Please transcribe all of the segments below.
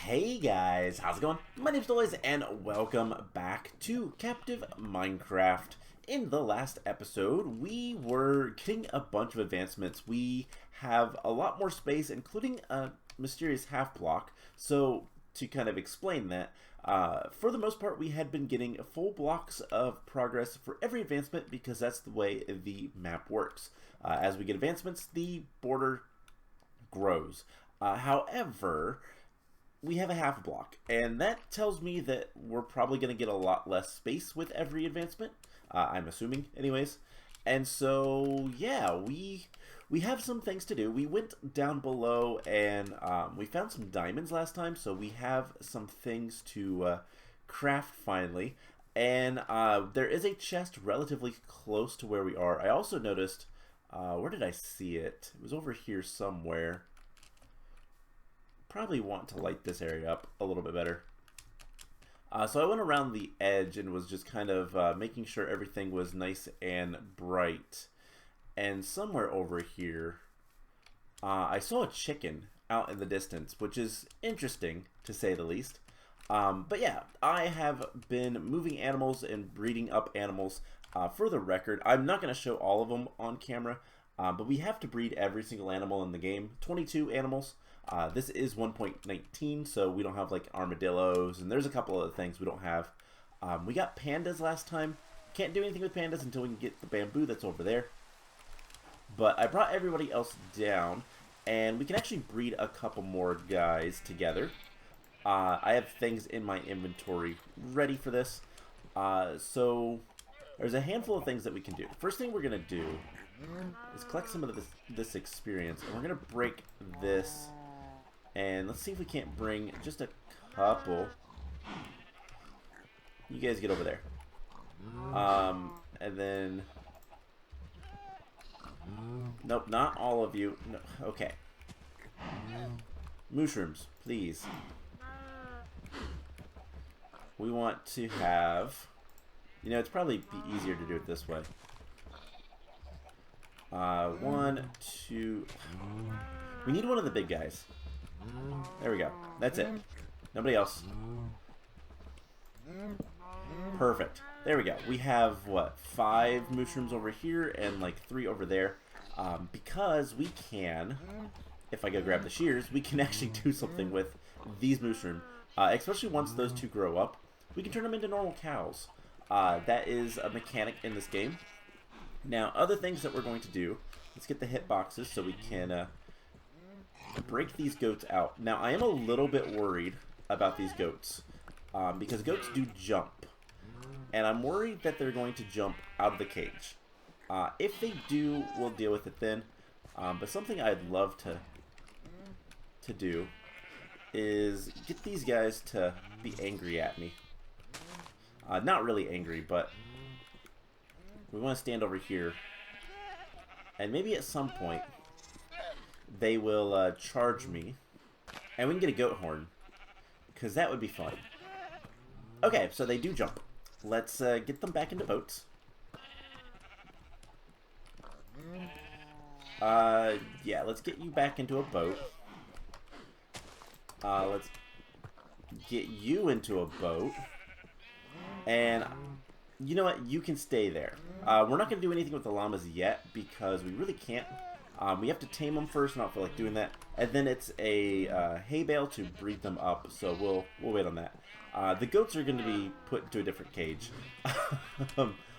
Hey guys, how's it going? My name's Doys and welcome back to Captive Minecraft. In the last episode, we were getting a bunch of advancements. We have a lot more space, including a mysterious half block. So, to kind of explain that, for the most part, we had been getting full blocks of progress for every advancement because that's the way the map works. As we get advancements, the border grows. However, we have a half block, and that tells me that we're probably going to get a lot less space with every advancement. I'm assuming, anyways. And so, yeah, we have some things to do. We went down below and we found some diamonds last time, so we have some things to craft finally. And there is a chest relatively close to where we are. I also noticed, where did I see it? It was over here somewhere. Probably want to light this area up a little bit better. So I went around the edge and was just kind of making sure everything was nice and bright. And somewhere over here, I saw a chicken out in the distance, which is interesting to say the least. But yeah, I have been moving animals and breeding up animals. For the record, I'm not going to show all of them on camera, but we have to breed every single animal in the game, 22 animals. This is 1.19, so we don't have like armadillos, and there's a couple other things we don't have. We got pandas last time. Can't do anything with pandas until we can get the bamboo that's over there. But I brought everybody else down, and we can actually breed a couple more guys together. I have things in my inventory ready for this. So there's a handful of things that we can do. First thing we're going to do is collect some of this experience, and we're going to break this. And let's see if we can't bring just a couple. You guys get over there. And then... Nope, not all of you. No, okay. Mushrooms, please. We want to have... You know, it's probably be easier to do it this way. 1, 2... We need one of the big guys. There we go. That's it. Nobody else. Perfect. There we go. We have, what, 5 mushrooms over here and like 3 over there. Because we can, if I go grab the shears, we can actually do something with these mushrooms. Especially once those 2 grow up, we can turn them into normal cows. That is a mechanic in this game. Now, other things that we're going to do, let's get the hitboxes so we can... break these goats out. Now, I am a little bit worried about these goats because goats do jump, and I'm worried that they're going to jump out of the cage. If they do, we'll deal with it then. But something I'd love to do is get these guys to be angry at me. Not really angry, but we want to stand over here, and maybe at some point they will charge me, and we can get a goat horn, because that would be fun. Okay, so they do jump. Let's get them back into boats. Yeah, let's get you back into a boat. Let's get you into a boat. And you know what? You can stay there. We're not going to do anything with the llamas yet, because we really can't. We have to tame them first, and I don't feel like doing that. And then it's a hay bale to breed them up, so we'll wait on that. The goats are going to be put into a different cage.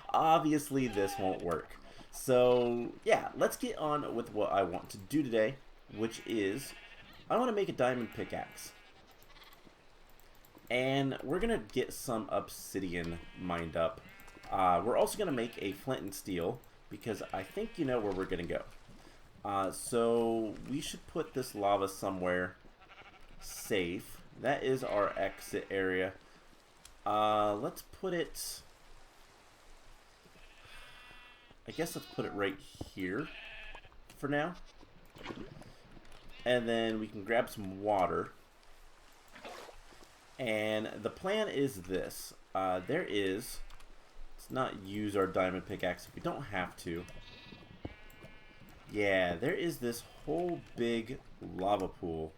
Obviously, this won't work. So, yeah, let's get on with what I want to do today, which is I want to make a diamond pickaxe. And we're going to get some obsidian mined up. We're also going to make a flint and steel, because I think you know where we're going to go. So we should put this lava somewhere safe. That is our exit area. Let's put it... I guess let's put it right here for now. And then we can grab some water. And the plan is this. Let's not use our diamond pickaxe if we don't have to. Yeah, there is this whole big lava pool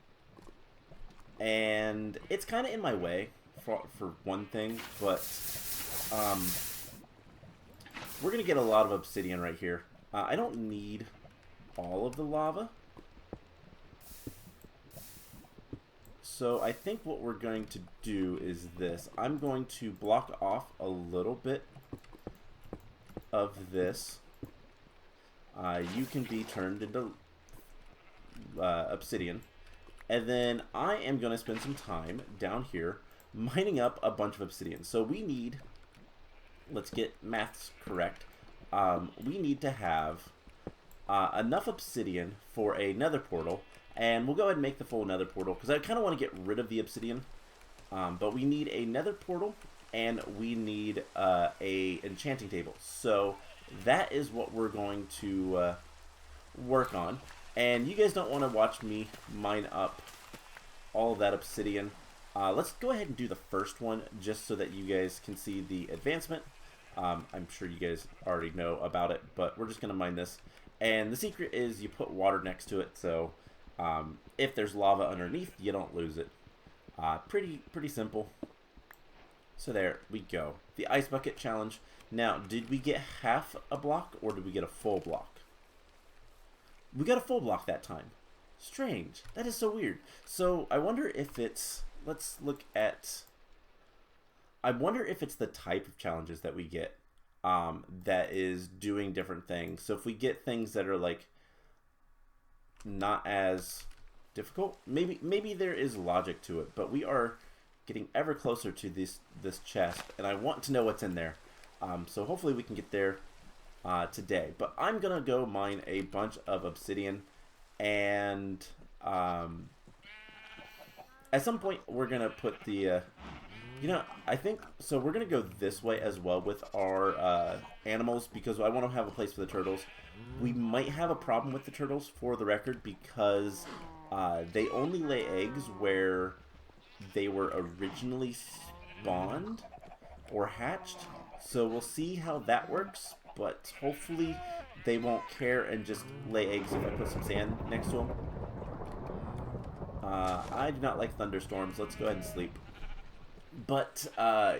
and it's kind of in my way for one thing, but we're gonna get a lot of obsidian right here. I don't need all of the lava, so I think what we're going to do is this. I'm going to block off a little bit of this. You can be turned into obsidian. And then I am going to spend some time down here mining up a bunch of obsidian. So we need, let's get maths correct, we need to have enough obsidian for a nether portal. And we'll go ahead and make the full nether portal, because I kind of want to get rid of the obsidian. But we need a nether portal, and we need a enchanting table. So that is what we're going to work on. And you guys don't want to watch me mine up all of that obsidian. Let's go ahead and do the first one just so that you guys can see the advancement. I'm sure you guys already know about it, but we're just going to mine this. And the secret is you put water next to it, so if there's lava underneath, you don't lose it. Pretty simple. So there we go. The ice bucket challenge. Now, did we get half a block or did we get a full block? We got a full block that time. Strange. That is so weird. So I wonder if it's, let's look at, I wonder if it's the type of challenges that we get that is doing different things. So if we get things that are like not as difficult, maybe there is logic to it, but we are getting ever closer to this chest, and I want to know what's in there. So hopefully we can get there today. But I'm gonna go mine a bunch of obsidian, and at some point we're gonna put the you know, I think so we're gonna go this way as well with our animals, because I want to have a place for the turtles. We might have a problem with the turtles, for the record, because they only lay eggs where they were originally spawned or hatched. So we'll see how that works, but hopefully they won't care and just lay eggs if I put some sand next to them. I do not like thunderstorms. Let's go ahead and sleep. But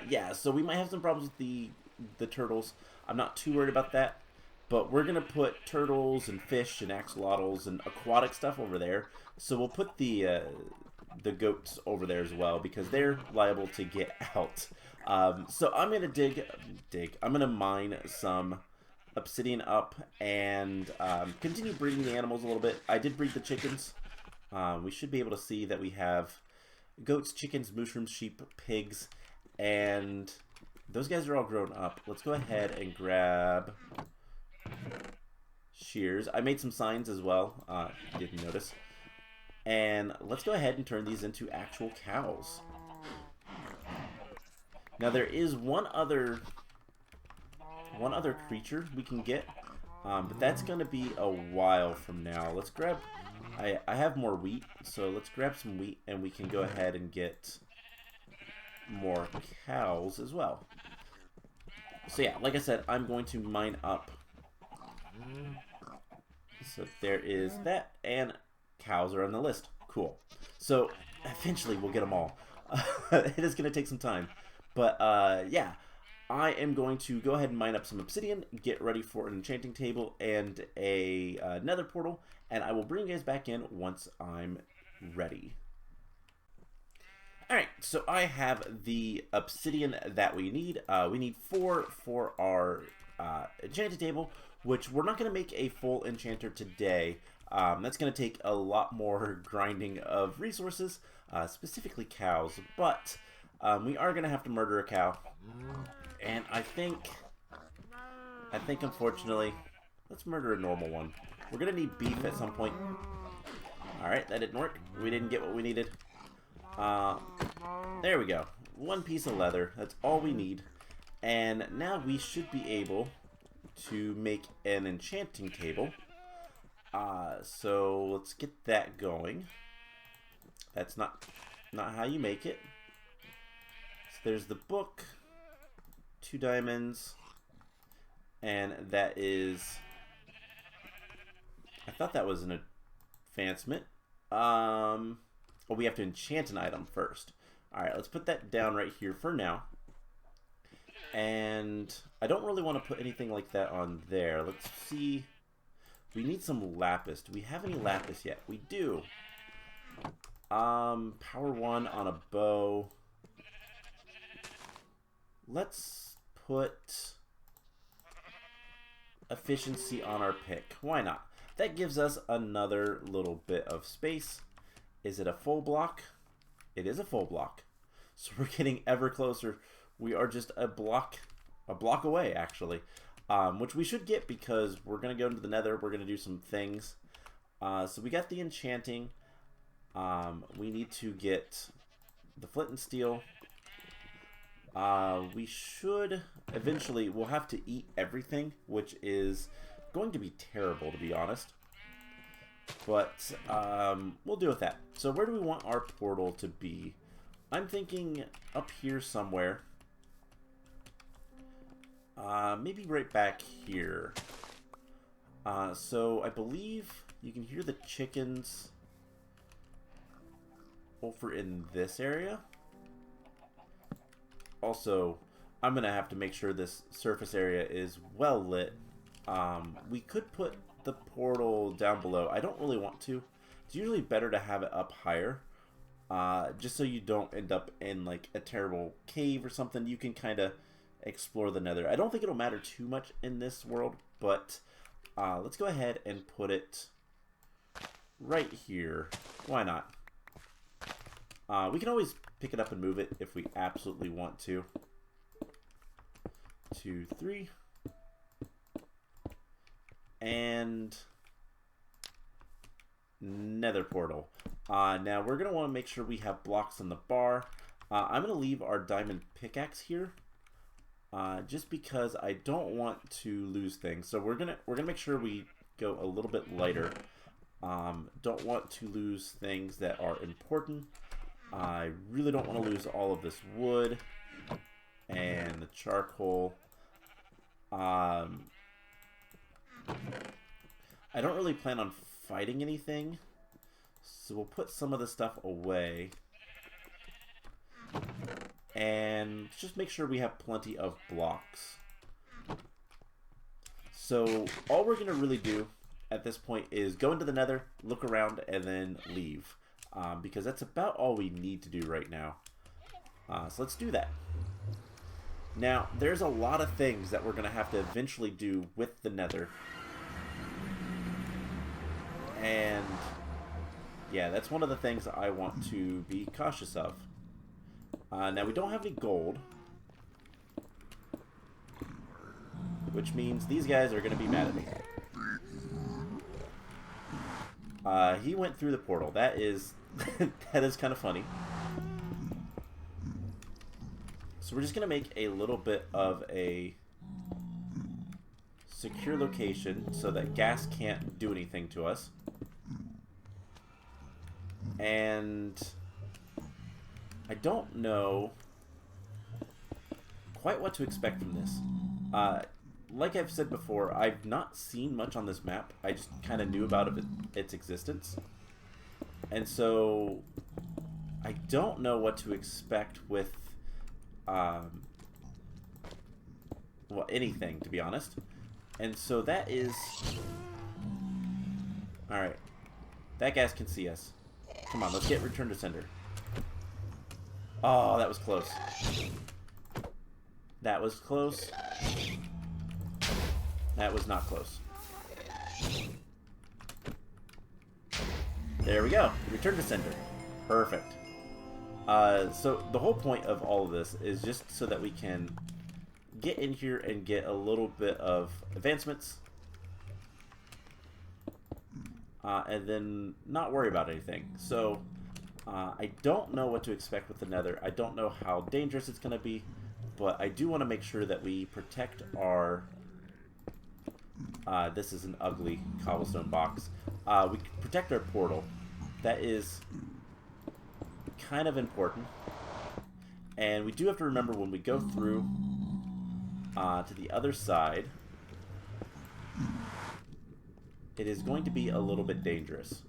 yeah, so we might have some problems with the turtles. I'm not too worried about that, but we're gonna put turtles and fish and axolotls and aquatic stuff over there. So we'll put the goats over there as well, because they're liable to get out. So I'm gonna I'm gonna mine some obsidian up and continue breeding the animals a little bit. I did breed the chickens. We should be able to see that we have goats, chickens, mushrooms, sheep, pigs, and those guys are all grown up. Let's go ahead and grab shears. I made some signs as well, didn't notice. And let's go ahead and turn these into actual cows. Now there is one other creature we can get, but that's going to be a while from now. Let's grab, I have more wheat, so let's grab some wheat and we can go ahead and get more cows as well. So yeah, like I said, I'm going to mine up. So there is that, and cows are on the list. Cool. So eventually we'll get them all. It is going to take some time. But yeah, I am going to go ahead and mine up some obsidian, get ready for an enchanting table and a nether portal, and I will bring you guys back in once I'm ready. Alright, so I have the obsidian that we need. We need 4 for our enchanting table, which we're not going to make a full enchanter today. That's going to take a lot more grinding of resources, specifically cows, but we are going to have to murder a cow. And I think unfortunately, let's murder a normal one. We're going to need beef at some point. Alright, that didn't work. We didn't get what we needed. There we go. 1 piece of leather. That's all we need. And now we should be able to make an enchanting table. So let's get that going. That's not how you make it. So there's the book. 2 diamonds. And that is, I thought that was an advancement. Oh, we have to enchant an item first. Alright, let's put that down right here for now. And I don't really want to put anything like that on there. Let's see. We need some lapis. Do we have any lapis yet? We do. Power 1 on a bow. Let's put efficiency on our pick. Why not? That gives us another little bit of space. Is it a full block? It is a full block. So we're getting ever closer. We are just a block away, actually. Which we should get because we're going to go into the nether. We're going to do some things. So we got the enchanting. We need to get the flint and steel. We should eventually, we'll have to eat everything, which is going to be terrible, to be honest. But we'll deal with that. So where do we want our portal to be? I'm thinking up here somewhere. Maybe right back here. So I believe you can hear the chickens over in this area. Also, I'm going to have to make sure this surface area is well lit. We could put the portal down below. I don't really want to. It's usually better to have it up higher. Just so you don't end up in like a terrible cave or something. You can kind of explore the nether. I don't think it'll matter too much in this world, but let's go ahead and put it right here. Why not? We can always pick it up and move it if we absolutely want to. 2, 3. And Nether Portal. Now we're going to want to make sure we have blocks in the bar. I'm going to leave our diamond pickaxe here. Just because I don't want to lose things. So we're gonna make sure we go a little bit lighter. Don't want to lose things that are important. I really don't want to lose all of this wood and the charcoal. I don't really plan on fighting anything, so we'll put some of the stuff away. And just make sure we have plenty of blocks. So all we're going to really do at this point is go into the nether, look around, and then leave. Because that's about all we need to do right now. So let's do that. Now, there's a lot of things that we're going to have to eventually do with the nether. And yeah, that's one of the things I want to be cautious of. Now, we don't have any gold, which means these guys are going to be mad at me. He went through the portal. That is that is kind of funny. So we're just going to make a little bit of a secure location so that gas can't do anything to us. And I don't know quite what to expect from this. Like I've said before, I've not seen much on this map. I just kind of knew about its existence. And so I don't know what to expect with well, anything, to be honest. And so that is... Alright. That gas can see us. Come on, let's get Return to Sender. Oh, that was close. That was close. That was not close. There we go. Return to Sender. Perfect. So the whole point of all of this is just so that we can get in here and get a little bit of advancements. And then not worry about anything. So I don't know what to expect with the nether. I don't know how dangerous it's going to be. But I do want to make sure that we protect our... this is an ugly cobblestone box. We protect our portal. That is kind of important. And we do have to remember when we go through to the other side, it is going to be a little bit dangerous.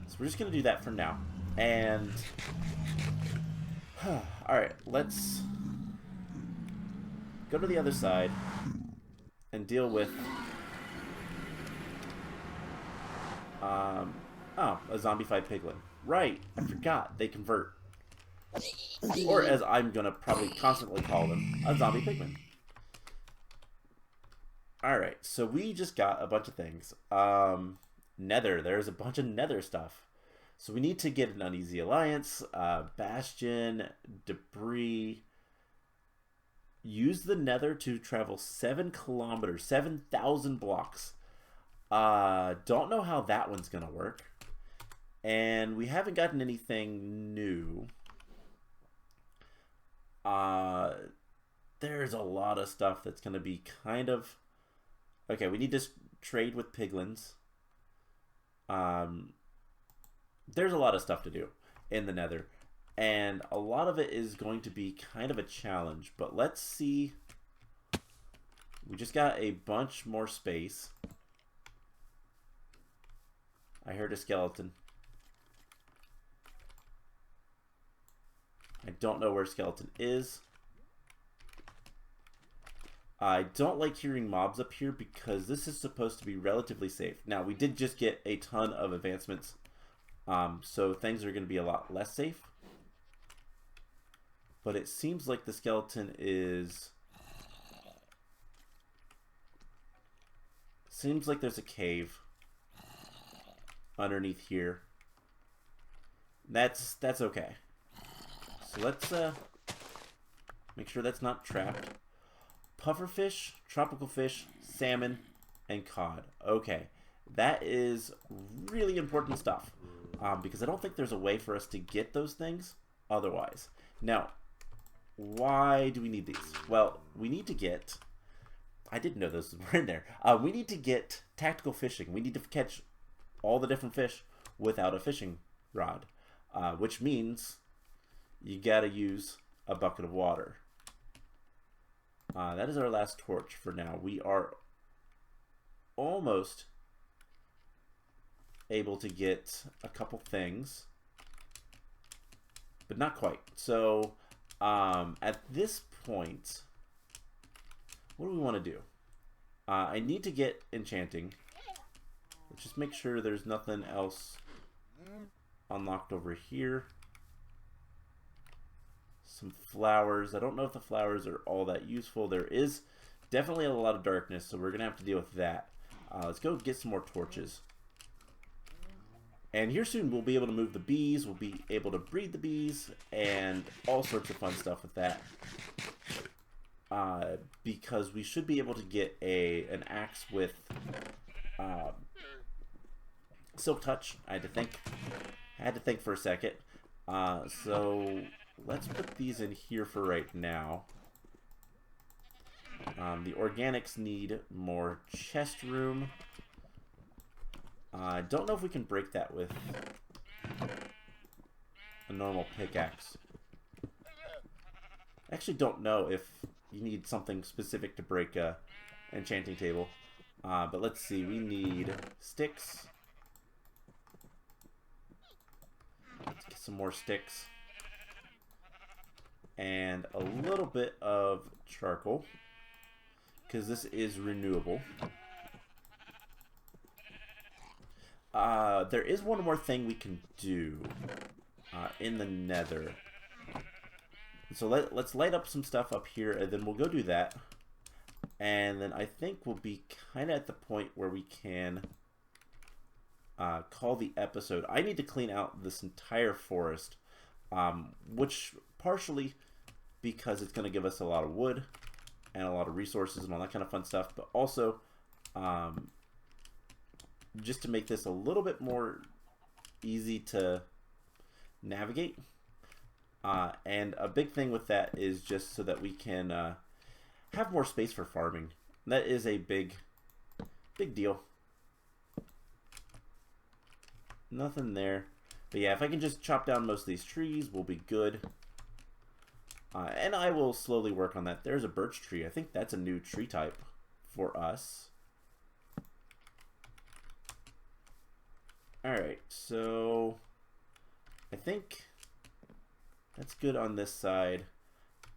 So we're just going to do that for now. And... alright, let's go to the other side and deal with... oh, a zombified piglin. Right, I forgot. They convert. Or as I'm going to probably constantly call them, a zombie pigman. Alright, so we just got a bunch of things. Nether. There's a bunch of nether stuff. So we need to get an uneasy alliance, bastion, debris. Use the nether to travel 7 kilometers, 7,000 blocks. Don't know how that one's going to work. And we haven't gotten anything new. There's a lot of stuff that's going to be kind of... Okay, we need to trade with piglins. There's a lot of stuff to do in the nether. And a lot of it is going to be kind of a challenge. But let's see. We just got a bunch more space. I heard a skeleton. I don't know where skeleton is. I don't like hearing mobs up here because this is supposed to be relatively safe. Now, we did just get a ton of advancements, so things are going to be a lot less safe. But it seems like the skeleton is... Seems like there's a cave underneath here. That's okay. So let's make sure that's not trapped. Pufferfish, tropical fish, salmon, and cod. Okay, that is really important stuff because I don't think there's a way for us to get those things otherwise. Now, why do we need these? Well, we need to get... I didn't know those were in there. We need to get tactical fishing. We need to catch all the different fish without a fishing rod, which means you gotta use a bucket of water. That is our last torch for now. We are almost able to get a couple things, but not quite. So at this point, what do we want to do? I need to get enchanting. Let's just make sure there's nothing else unlocked over here. Some flowers. I don't know if the flowers are all that useful. There is definitely a lot of darkness, so we're going to have to deal with that. Let's go get some more torches. And here soon we'll be able to move the bees, we'll be able to breed the bees, and all sorts of fun stuff with that. Because we should be able to get an axe with Silk Touch. I had to think for a second. So let's put these in here for right now. The organics need more chest room. I don't know if we can break that with a normal pickaxe. I actually don't know if you need something specific to break a enchanting table. But let's see, we need sticks. Let's get some more sticks. And a little bit of charcoal, because this is renewable. There is one more thing we can do in the nether. So let's light up some stuff up here, and then we'll go do that. And then I think we'll be kind of at the point where we can call the episode. I need to clean out this entire forest, which partially because it's going to give us a lot of wood and a lot of resources and all that kind of fun stuff, but also just to make this a little bit more easy to navigate. And a big thing with that is just so that we can have more space for farming. That is a big deal. Nothing there. But yeah, if I can just chop down most of these trees, we'll be good. And I will slowly work on that. There's a birch tree. I think that's a new tree type for us. Alright, so I think that's good on this side.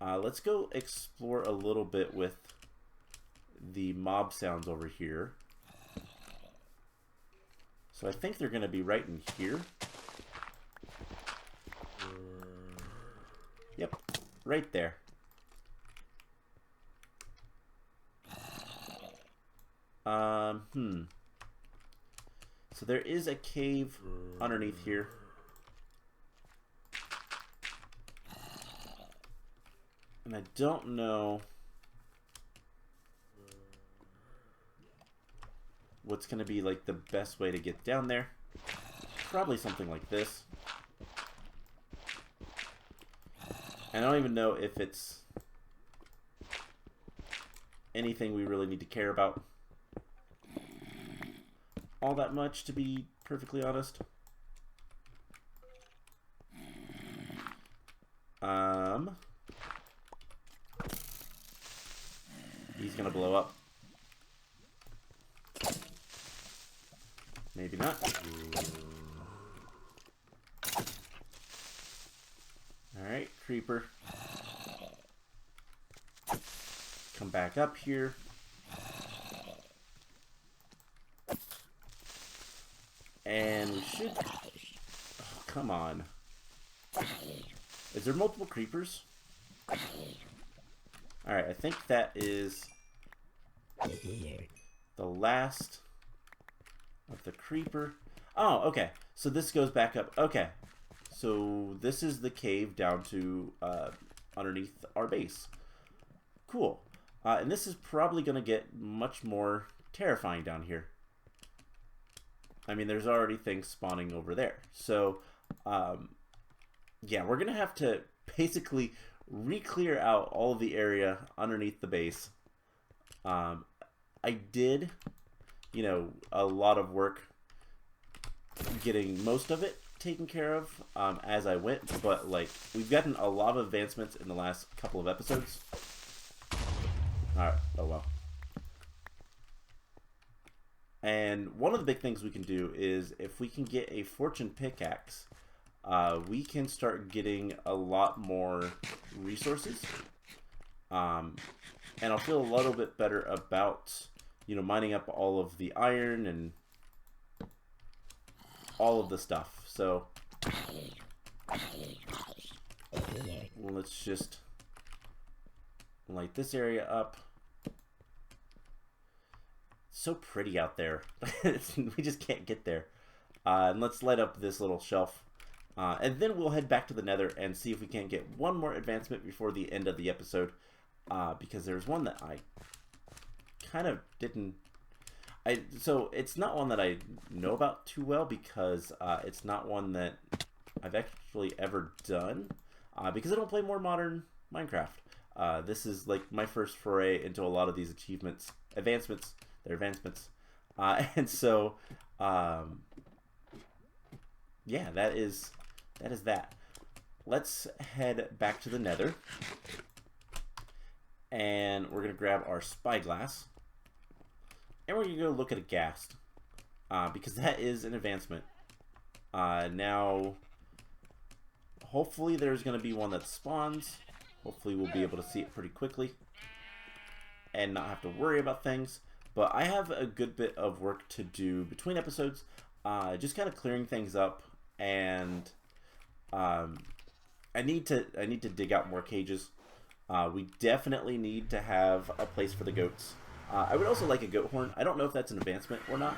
Let's go explore a little bit with the mob sounds over here. So I think they're going to be right in here. Yep, right there. So there is a cave underneath here. And I don't know what's going to be like the best way to get down there. Probably something like this. I don't even know if it's anything we really need to care about all that much, to be perfectly honest. He's gonna blow up. Maybe not. Alright, creeper. Come back up here. And we should... Oh, come on. Is there multiple creepers? Alright, I think that is the last of the creeper. Oh, okay. So this goes back up. Okay. So this is the cave down to underneath our base. Cool. And this is probably going to get much more terrifying down here. I mean, there's already things spawning over there. So, yeah, we're going to have to basically re-clear out all of the area underneath the base. I did, you know, a lot of work getting most of it taken care of as I went, but like we've gotten a lot of advancements in the last couple of episodes. Alright, oh well. And one of the big things we can do is if we can get a fortune pickaxe, we can start getting a lot more resources. And I'll feel a little bit better about, you know, mining up all of the iron and all of the stuff. So let's just light this area up. It's so pretty out there. We just can't get there. And let's light up this little shelf. And then we'll head back to the Nether and see if we can't get one more advancement before the end of the episode. Because there's one that I kind of didn't... So it's not one that I know about too well because it's not one that I've actually ever done. Because I don't play more modern Minecraft. This is like my first foray into a lot of these advancements. They're advancements. And so, yeah, that is that. Let's head back to the Nether. And we're going to grab our spyglass. And we're going to go look at a ghast. Because that is an advancement. Now, hopefully there's going to be one that spawns. Hopefully we'll be able to see it pretty quickly. And not have to worry about things. But I have a good bit of work to do between episodes. Just kind of clearing things up. And I need to dig out more cages. We definitely need to have a place for the goats. I would also like a goat horn. I don't know if that's an advancement or not,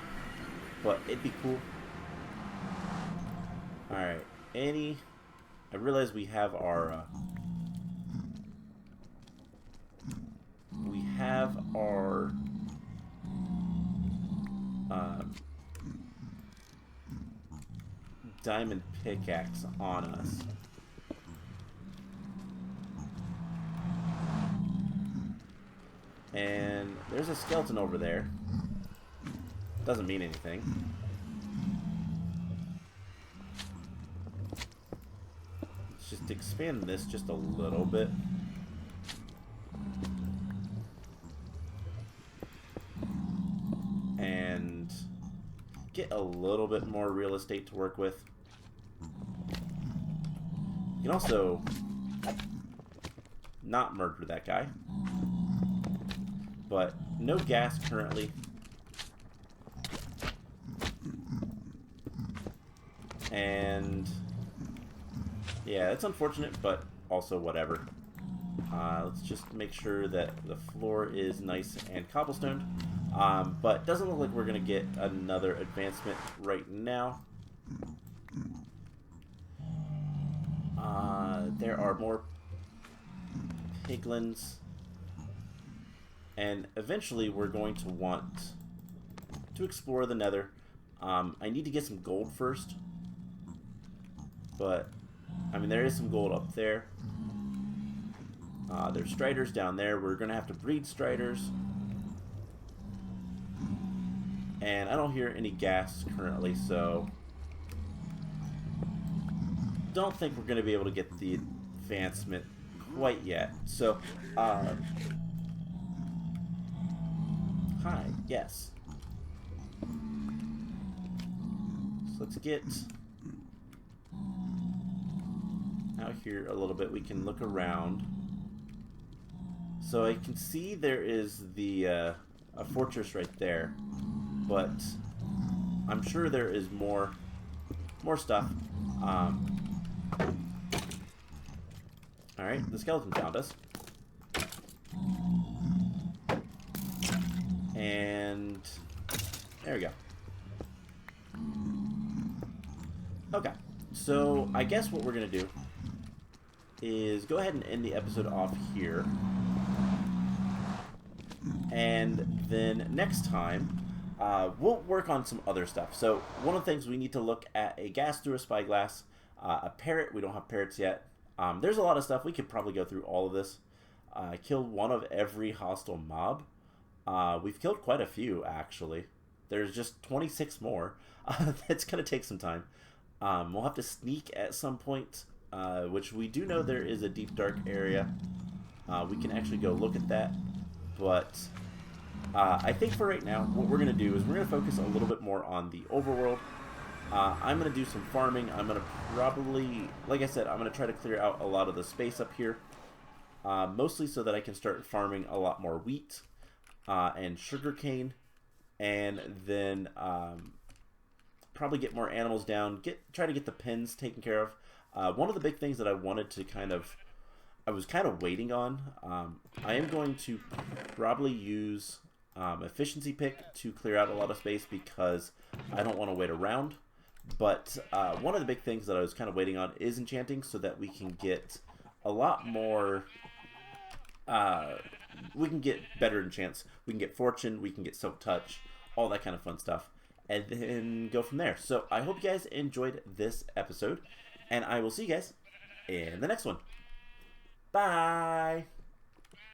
but it'd be cool. Alright, I realize we have our... diamond pickaxe on us. And there's a skeleton over there. Doesn't mean anything. Let's just expand this just a little bit. And get a little bit more real estate to work with. You can also not murder that guy. But no gas currently. And yeah, it's unfortunate, but also whatever. Let's just make sure that the floor is nice and cobblestoned. But doesn't look like we're going to get another advancement right now. There are more piglins. And eventually we're going to want to explore the Nether. I need to get some gold first. But, I mean, there is some gold up there. There's striders down there. We're going to have to breed striders. And I don't hear any gas currently, so don't think we're going to be able to get the advancement quite yet. So, hi, yes. So let's get out here a little bit. We can look around. So I can see there is the a fortress right there, but I'm sure there is more stuff. All right, the skeleton found us, and there we go. Okay, so I guess what we're gonna do is go ahead and end the episode off here. And then next time, we'll work on some other stuff. So one of the things we need to look at a gas through a spyglass, a parrot. We don't have parrots yet. There's a lot of stuff. We could probably go through all of this. Kill one of every hostile mob. We've killed quite a few, actually. There's just 26 more. That's going to take some time. We'll have to sneak at some point, which we do know there is a deep, dark area. We can actually go look at that. But I think for right now, what we're going to do is we're going to focus a little bit more on the overworld. I'm going to do some farming. I'm going to probably, like I said, I'm going to try to clear out a lot of the space up here. Mostly so that I can start farming a lot more wheat and sugarcane. And then probably get more animals down. Try to get the pens taken care of. One of the big things that I wanted to I was kind of waiting on. I am going to probably use efficiency pick to clear out a lot of space because I don't want to wait around. But one of the big things that I was kind of waiting on is enchanting so that we can get a lot more. We can get better enchants. We can get fortune. We can get silk touch. All that kind of fun stuff. And then go from there. So I hope you guys enjoyed this episode. And I will see you guys in the next one. Bye!